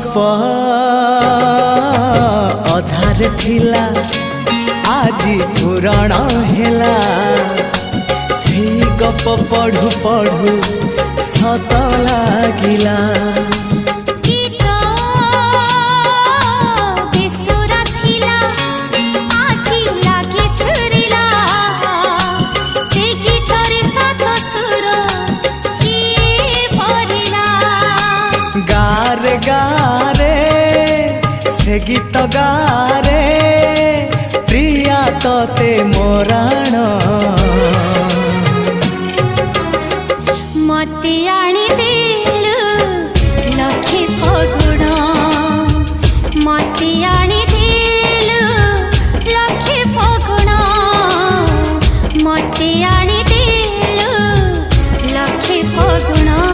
गप अधार थिला आजी पुराण हेला से गप पढ़ु पढ़ु सत लागिला गारे गारे से गीत गारे प्रिया तोते मोराण